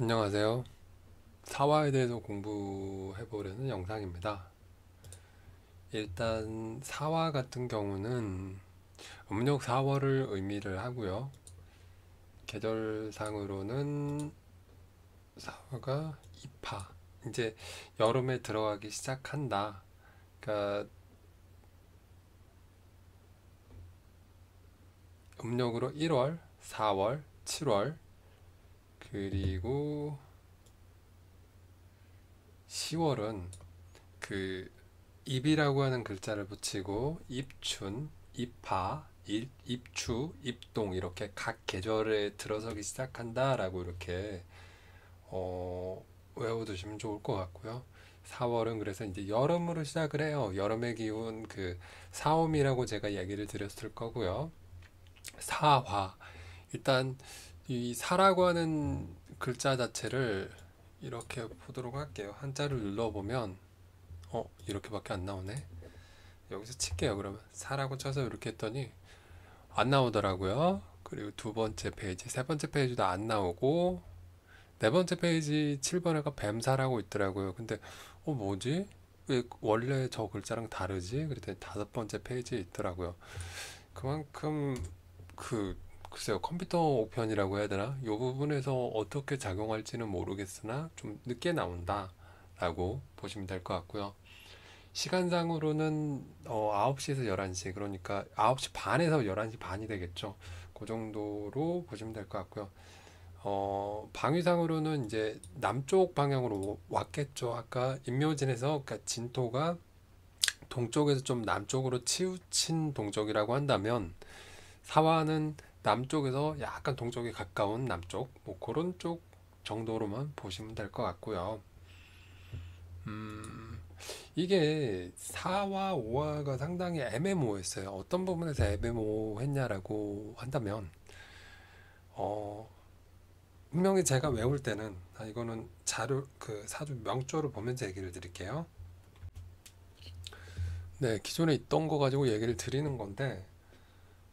안녕하세요. 사화에 대해서 공부해 보려는 영상입니다. 일단 사화 같은 경우는 음력 4월을 의미를 하고요. 계절상으로는 사화가 입하, 이제 여름에 들어가기 시작한다. 그러니까 음력으로 1월, 4월, 7월, 그리고 10월은 그 입이라고 하는 글자를 붙이고 입춘, 입하, 입추, 입동 이렇게 각 계절에 들어서기 시작한다라고 이렇게 외워두시면 좋을 것 같고요. 4월은 그래서 이제 여름으로 시작을 해요. 여름의 기운 그 사옴이라고 제가 얘기를 드렸을 거고요. 사화 일단 이 사라고 하는 글자 자체를 이렇게 보도록 할게요. 한자를 눌러보면 이렇게밖에 안 나오네. 여기서 칠게요. 그러면 사라고 쳐서 이렇게 했더니 안 나오더라고요. 그리고 두 번째 페이지, 세 번째 페이지도 안 나오고 네 번째 페이지 7번에가 뱀사라고 있더라고요. 근데 뭐지? 왜 원래 저 글자랑 다르지? 그랬더니 다섯 번째 페이지에 있더라고요. 그만큼 그 글쎄요, 컴퓨터 오편이라고 해야 되나? 이 부분에서 어떻게 작용할지는 모르겠으나 좀 늦게 나온다라고 보시면 될 것 같고요. 시간상으로는 9시에서 11시, 그러니까 9시 반에서 11시 반이 되겠죠. 그 정도로 보시면 될 것 같고요. 방위상으로는 이제 남쪽 방향으로 왔겠죠. 아까 인묘진에서 그러니까 진토가 동쪽에서 좀 남쪽으로 치우친 동쪽이라고 한다면 사화는 남쪽에서 약간 동쪽에 가까운 남쪽, 뭐 그런 쪽 정도로만 보시면 될 것 같고요. 음, 이게 4화, 5화가 상당히 애매모호했어요. 어떤 부분에서 애매모호했냐라고 한다면, 어, 분명히 제가 외울 때는, 이거는 자료, 그 사주 명조를 보면서 얘기를 드릴게요. 네, 기존에 있던 거 가지고 얘기를 드리는 건데,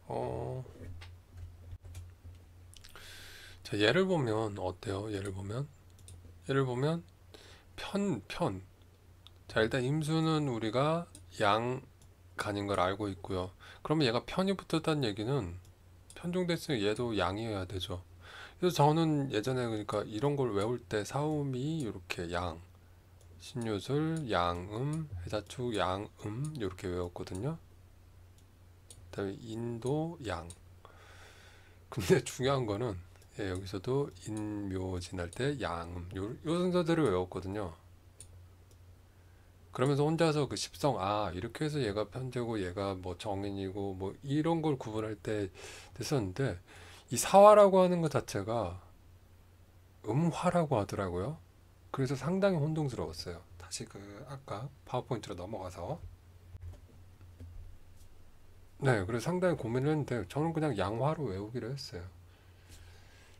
어, 자, 예를 보면 어때요? 예를 보면, 편. 자, 일단 임수는 우리가 양 간인 걸 알고 있고요. 그러면 얘가 편이 붙었다는 얘기는 편중됐으니 얘도 양이어야 되죠. 그래서 저는 예전에 그러니까 이런 걸 외울 때 사음이 이렇게 양, 신유술, 양음, 해자축, 양음 이렇게 외웠거든요. 그다음에 인도 양. 근데 중요한 거는 여기서도 인묘진 할 때 양음 요 순서대로 외웠거든요. 그러면서 혼자서 그 십성 이렇게 해서 얘가 편제고 얘가 뭐 정인이고 뭐 이런 걸 구분할 때 됐었는데 이 사화라고 하는 것 자체가 음화라고 하더라고요. 그래서 상당히 혼동스러웠어요. 다시 그 아까 파워포인트로 넘어가서 네, 그래서 상당히 고민을 했는데 저는 그냥 양화로 외우기로 했어요.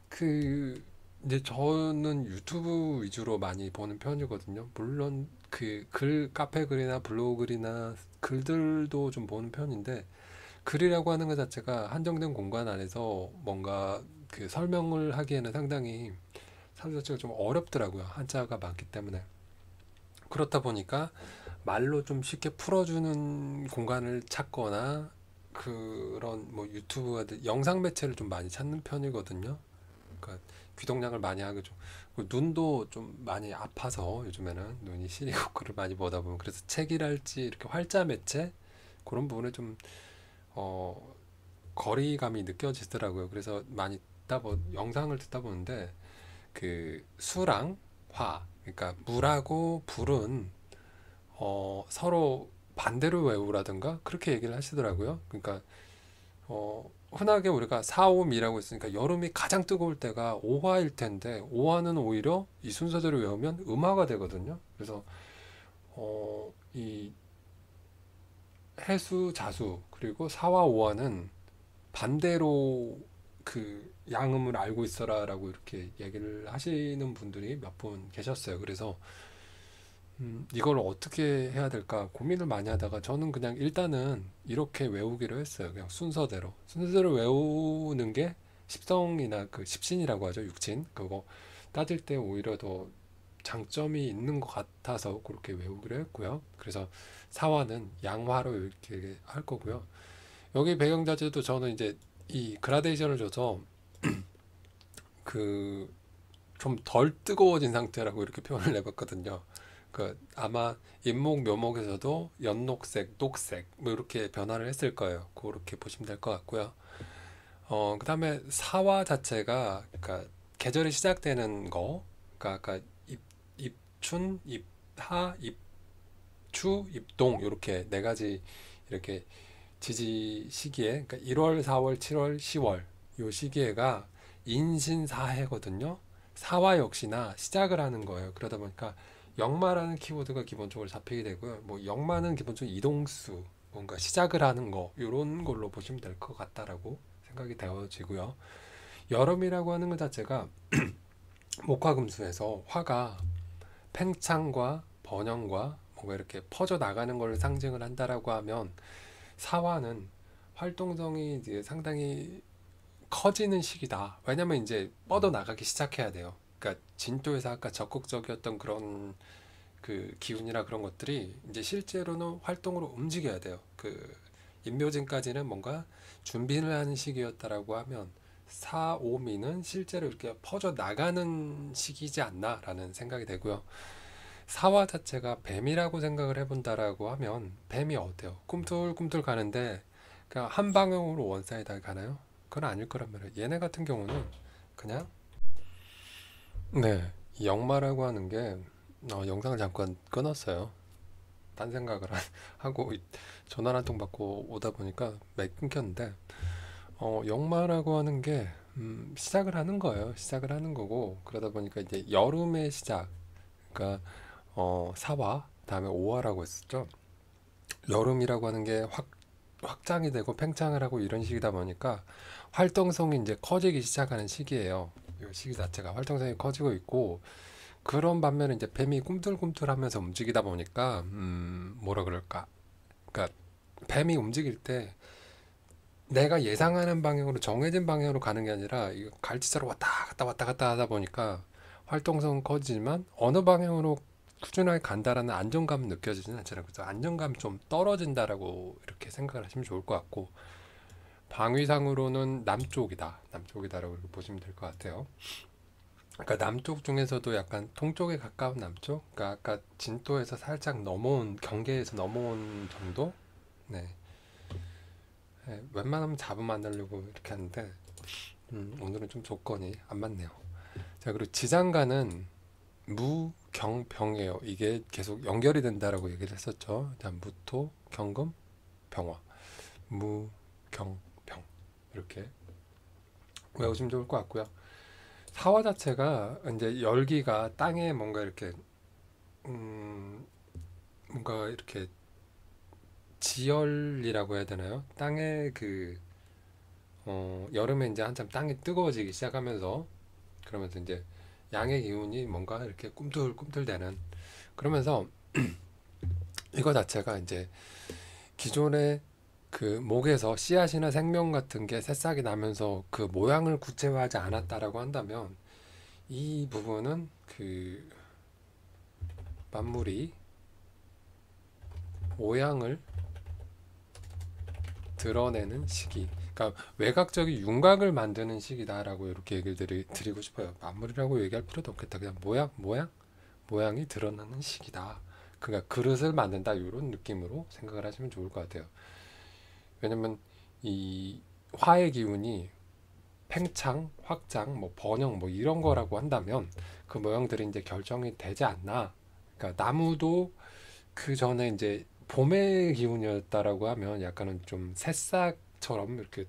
그 이제 저는 유튜브 위주로 많이 보는 편이거든요. 물론 그 글 카페 글이나 블로그 글이나 글들도 좀 보는 편인데 글이라고 하는 것 자체가 한정된 공간 안에서 뭔가 그 설명을 하기에는 상당히 사실 자체가 좀 어렵더라고요. 한자가 많기 때문에. 그렇다 보니까 말로 좀 쉽게 풀어주는 공간을 찾거나 그런 뭐 유튜브가 영상 매체를 좀 많이 찾는 편이거든요. 그러니까 귀동량을 많이 하고 좀 눈도 좀 많이 아파서 요즘에는 눈이 시리고 글을 많이 보다 보면 그래서 책이랄지 이렇게 활자 매체 그런 부분에 좀 어, 거리감이 느껴지더라고요. 그래서 많이 영상을 듣다 보는데 그 수랑 화, 그러니까 물하고 불은 서로 반대로 외우라든가 그렇게 얘기를 하시더라고요. 그러니까 흔하게 우리가 사오미라고 있으니까 여름이 가장 뜨거울 때가 오화일 텐데 오화는 오히려 이 순서대로 외우면 음화가 되거든요. 그래서 이 해수, 자수 그리고 사와 오화는 반대로 그 양음을 알고 있어라라고 이렇게 얘기를 하시는 분들이 몇 분 계셨어요. 그래서 이걸 어떻게 해야 될까 고민을 많이 하다가 저는 그냥 일단은 이렇게 외우기로 했어요. 그냥 순서대로 외우는 게 십성이나 그 십신이라고 하죠. 육친 그거 따질 때 오히려 더 장점이 있는 것 같아서 그렇게 외우기로 했고요. 그래서 사화는 양화로 이렇게 할 거고요. 여기 배경 자체도 저는 이제 이 그라데이션을 줘서 그 좀 덜 뜨거워진 상태라고 이렇게 표현을 해봤거든요. 그 아마 인목 묘목에서도 연녹색, 녹색 뭐 이렇게 변화를 했을 거예요. 그렇게 보시면 될 것 같고요. 그다음에 사화 자체가 그러니까 계절이 시작되는 거, 그러니까 아까 입춘, 입하, 입추, 입동 이렇게 네 가지 이렇게 지지 시기에, 그러니까 1월, 4월, 7월, 10월 요 시기에가 인신사해거든요. 사화 역시나 시작을 하는 거예요. 그러다 보니까 역마라는 키워드가 기본적으로 잡히게 되고요. 뭐 역마는 기본적으로 이동수, 뭔가 시작을 하는 거 이런 걸로 보시면 될 것 같다라고 생각이 되어지고요. 여름이라고 하는 것 자체가 목화금수에서 화가 팽창과 번영과 뭔가 이렇게 퍼져 나가는 걸 상징을 한다라고 하면 사화는 활동성이 이제 상당히 커지는 시기다. 왜냐면 이제 뻗어 나가기 시작해야 돼요. 그러니까 진토에서 아까 적극적이었던 그런 그 기운이나 그런 것들이 이제 실제로는 활동으로 움직여야 돼요. 그 인묘진까지는 뭔가 준비를 하는 시기였다라고 하면 사오미는 실제로 이렇게 퍼져 나가는 시기지 않나라는 생각이 되고요. 사화 자체가 뱀이라고 생각을 해본다라고 하면 뱀이 어때요? 꿈틀꿈틀 가는데 그냥 한 방향으로 원사이드 가나요? 그건 아닐 거란 말이에요. 얘네 같은 경우는 그냥 네, 이 역마라고 하는 게 영상을 잠깐 끊었어요. 딴 생각을 하고 전화를 한 통 받고 오다 보니까 맥 끊겼는데 역마라고 하는 게 시작을 하는 거예요. 시작을 하는 거고 그러다 보니까 이제 여름의 시작, 그러니까 사화 다음에 오화라고 했었죠. 여름이라고 하는 게 확장이 되고 팽창을 하고 이런 시기다 보니까 활동성이 이제 커지기 시작하는 시기예요. 이 시기 자체가 활동성이 커지고 있고 그런 반면에 이제 뱀이 꿈틀꿈틀하면서 움직이다 보니까 뭐라 그럴까? 그러니까 뱀이 움직일 때 내가 예상하는 방향으로 정해진 방향으로 가는 게 아니라 이거 갈치자로 왔다 갔다 하다 보니까 활동성은 커지지만 어느 방향으로 꾸준하게 간다라는 안정감은 느껴지지는 않잖아요. 그래서 안정감이 좀 떨어진다라고 이렇게 생각을 하시면 좋을 것 같고 방위상으로는 남쪽이다라고 이렇게 보시면 될 것 같아요. 그러니까 남쪽 중에서도 약간 동쪽에 가까운 남쪽, 그러니까 아까 진도에서 살짝 넘어온 경계에서 넘어온 정도. 네, 네, 웬만하면 잡으면 안 하려고 이렇게 하는데 오늘은 좀 조건이 안 맞네요. 자, 그리고 지장간은 무경병이에요. 이게 계속 연결이 된다라고 얘기를 했었죠. 자, 무토, 경금, 병화, 무경병 이렇게 외우시면 좋을 것 같고요. 사화 자체가 이제 열기가 땅에 뭔가 이렇게 뭔가 이렇게 지열이라고 해야 되나요? 땅에 그 여름에 이제 한참 땅이 뜨거워지기 시작하면서 그러면서 이제 양의 기운이 뭔가 이렇게 꿈틀꿈틀대는 그러면서 이거 자체가 이제 기존의 그 목에서 씨앗이나 생명 같은 게 새싹이 나면서 그 모양을 구체화하지 않았다라고 한다면 이 부분은 그 만물이 모양을 드러내는 시기. 그러니까 외곽적인 윤곽을 만드는 시기다라고 이렇게 얘기를 드리고 싶어요. 만물이라고 얘기할 필요도 없겠다. 그냥 모양이 드러나는 시기다. 그러니까 그릇을 만든다 이런 느낌으로 생각을 하시면 좋을 것 같아요. 왜냐면 이 화의 기운이 팽창, 확장, 뭐 번영 뭐 이런 거라고 한다면 그 모양들이 이제 결정이 되지 않나. 그러니까 나무도 그 전에 이제 봄의 기운이었다라고 하면 약간은 좀 새싹처럼 이렇게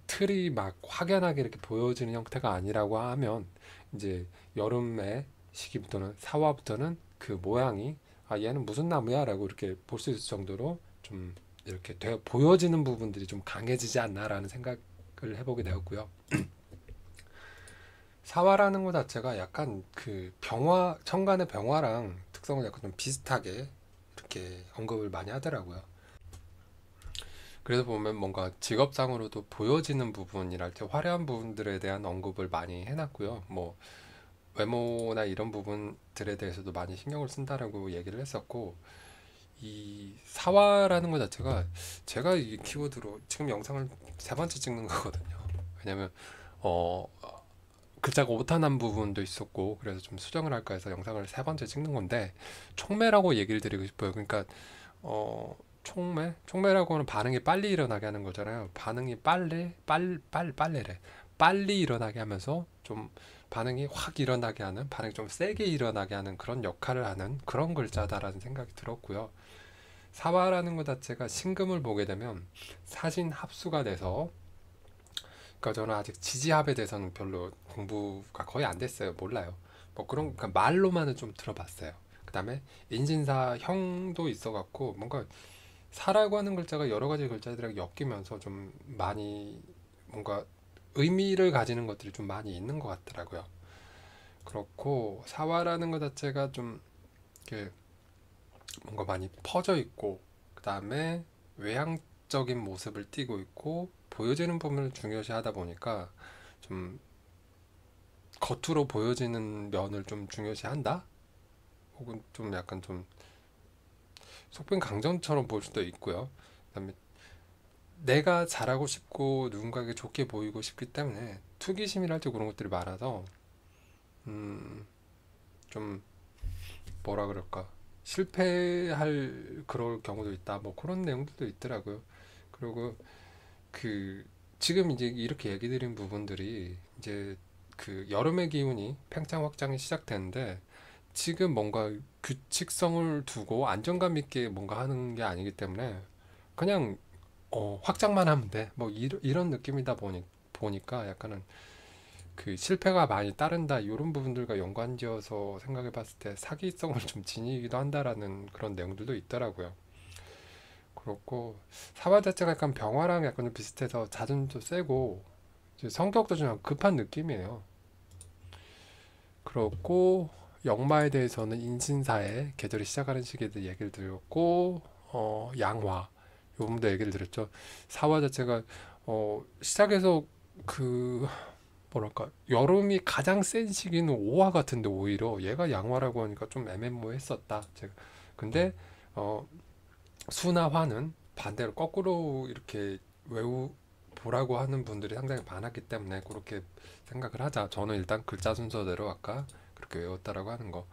틀이 막 확연하게 이렇게 보여지는 형태가 아니라고 하면 이제 여름의 시기부터는 사화부터는 그 모양이 아 얘는 무슨 나무야라고 이렇게 볼 수 있을 정도로 좀 이렇게 보여지는 부분들이 좀 강해지지 않나라는 생각을 해보게 되었고요. 사화라는 것 자체가 약간 그 병화, 천간의 병화랑 특성을 약간 좀 비슷하게 이렇게 언급을 많이 하더라고요. 그래서 보면 뭔가 직업상으로도 보여지는 부분이랄지 화려한 부분들에 대한 언급을 많이 해놨고요. 뭐 외모나 이런 부분들에 대해서도 많이 신경을 쓴다라고 얘기를 했었고, 이 사화라는 것 자체가 제가 이 키워드로 지금 영상을 세 번째 찍는 거거든요. 왜냐면 어 글자가 오타난 부분도 있었고, 그래서 좀 수정을 할까 해서 영상을 세 번째 찍는 건데, 촉매라고 얘기를 드리고 싶어요. 그러니까 촉매라고 하는 반응이 빨리 일어나게 하는 거잖아요. 반응이 빨래래. 빨리 일어나게 하면서 좀 반응이 확 일어나게 하는, 반응이 좀 세게 일어나게 하는 그런 역할을 하는 그런 글자다라는 생각이 들었고요. 사화라는 것 자체가 신금을 보게 되면 사신 합수가 돼서, 그러니까 저는 아직 지지합에 대해서는 별로 공부가 거의 안 됐어요. 몰라요. 뭐 그런, 그러니까 말로만은 좀 들어봤어요. 그 다음에 인신사 형도 있어갖고, 뭔가 사라고 하는 글자가 여러 가지 글자들이랑 엮이면서 좀 많이 뭔가 의미를 가지는 것들이 좀 많이 있는 것 같더라고요. 그렇고 사화라는 것 자체가 좀 이렇게 뭔가 많이 퍼져 있고, 그 다음에 외향적인 모습을 띠고 있고 보여지는 부분을 중요시 하다 보니까 좀 겉으로 보여지는 면을 좀 중요시 한다? 혹은 좀 약간 좀 속빈 강정처럼 보일 수도 있고요. 그다음에 내가 잘하고 싶고 누군가에게 좋게 보이고 싶기 때문에 투기심이랄지 그런 것들이 많아서 음, 좀 뭐라 그럴까, 실패할 그럴 경우도 있다, 뭐 그런 내용들도 있더라고요. 그리고 그 지금 이제 이렇게 얘기 드린 부분들이 이제 그 여름의 기운이 팽창 확장이 시작되는데, 지금 뭔가 규칙성을 두고 안정감 있게 뭔가 하는 게 아니기 때문에 그냥 확장만 하면 돼. 뭐 이런 느낌이다 보니까 약간은 그 실패가 많이 따른다 이런 부분들과 연관지어서 생각해 봤을 때 사기성을 좀 지니기도 한다라는 그런 내용들도 있더라고요. 그렇고 사화 자체가 약간 병화랑 약간 좀 비슷해서 자존도 세고 이제 성격도 좀 급한 느낌이에요. 그렇고 역마에 대해서는 인신사에 계절이 시작하는 시기에 대해 얘기를 드렸고, 양화 요 부분도 얘기를 드렸죠. 사화 자체가 시작해서 그 뭐랄까 여름이 가장 센 시기는 5화 같은데 오히려 얘가 양화라고 하니까 좀 애매모호했었다 제가. 근데 어 수나 화는 반대로 거꾸로 이렇게 외우 보라고 하는 분들이 상당히 많았기 때문에 그렇게 생각을 하자. 저는 일단 글자 순서대로 아까 그렇게 외웠다라고 하는 거.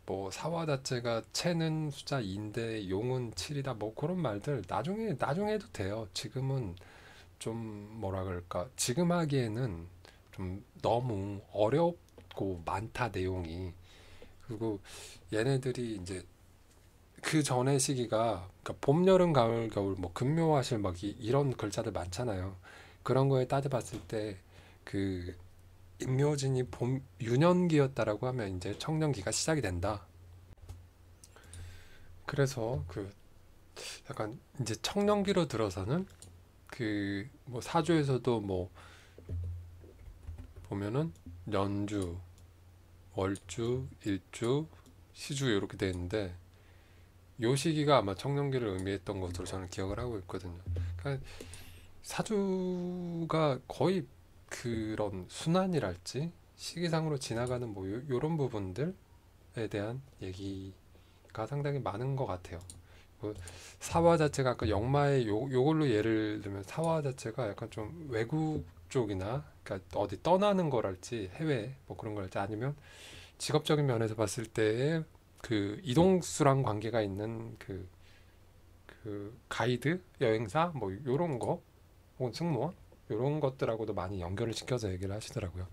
뭐 사화 자체가 채는 숫자 2인데 용은 7이다, 뭐 그런 말들 나중에 해도 돼요. 지금은 좀 뭐라 그럴까, 지금 하기에는 좀 너무 어렵고 많다 내용이. 그리고 얘네들이 이제 그 전의 시기가 그러니까 봄, 여름, 가을, 겨울, 뭐 금묘화실 막 이런 글자들 많잖아요. 그런 거에 따져봤을 때 그 임묘진이 봄 유년기였다라고 하면 이제 청년기가 시작이 된다. 그래서 그 약간 이제 청년기로 들어서는 그 뭐 사주에서도 뭐 보면은 연주, 월주, 일주, 시주 이렇게 돼 있는데, 요 시기가 아마 청년기를 의미했던 것으로 저는 기억을 하고 있거든요. 그러니까 사주가 거의 그런 순환이랄지 시기상으로 지나가는 뭐 요런 부분들에 대한 얘기가 상당히 많은 것 같아요. 그 사화 자체가 아까 역마의 요걸로 예를 들면 사화 자체가 약간 좀 외국 쪽이나 그러니까 어디 떠나는 거랄지 해외 뭐 그런 거랄지, 아니면 직업적인 면에서 봤을 때의 그 이동수랑 관계가 있는 그 가이드 여행사 뭐 요런 거 혹은 승무원 요런 것들하고도 많이 연결을 시켜서 얘기를 하시더라고요.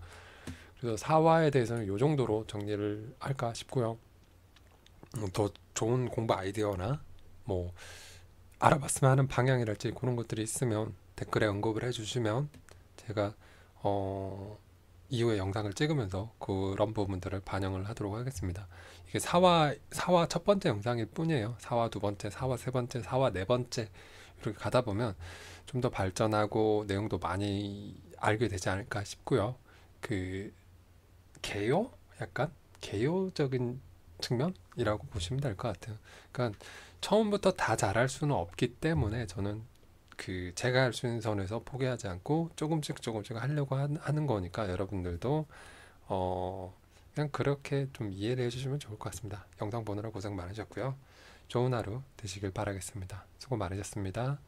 그래서 사화에 대해서는 요 정도로 정리를 할까 싶고요. 더 좋은 공부 아이디어나 뭐 알아봤으면 하는 방향이랄지 그런 것들이 있으면 댓글에 언급을 해주시면 제가 어, 이후에 영상을 찍으면서 그런 부분들을 반영을 하도록 하겠습니다. 이게 사화 첫 번째 영상일 뿐이에요. 사화 두 번째, 사화 세 번째, 사화 네 번째 이렇게 가다 보면 좀 더 발전하고 내용도 많이 알게 되지 않을까 싶고요. 그 개요? 약간 개요적인 측면이라고 보시면 될 것 같아요. 그러니까 처음부터 다 잘할 수는 없기 때문에 저는 그 제가 할 수 있는 선에서 포기하지 않고 조금씩 조금씩 하려고 하는 거니까 여러분들도 그냥 그렇게 좀 이해를 해주시면 좋을 것 같습니다. 영상 보느라 고생 많으셨고요. 좋은 하루 되시길 바라겠습니다. 수고 많으셨습니다.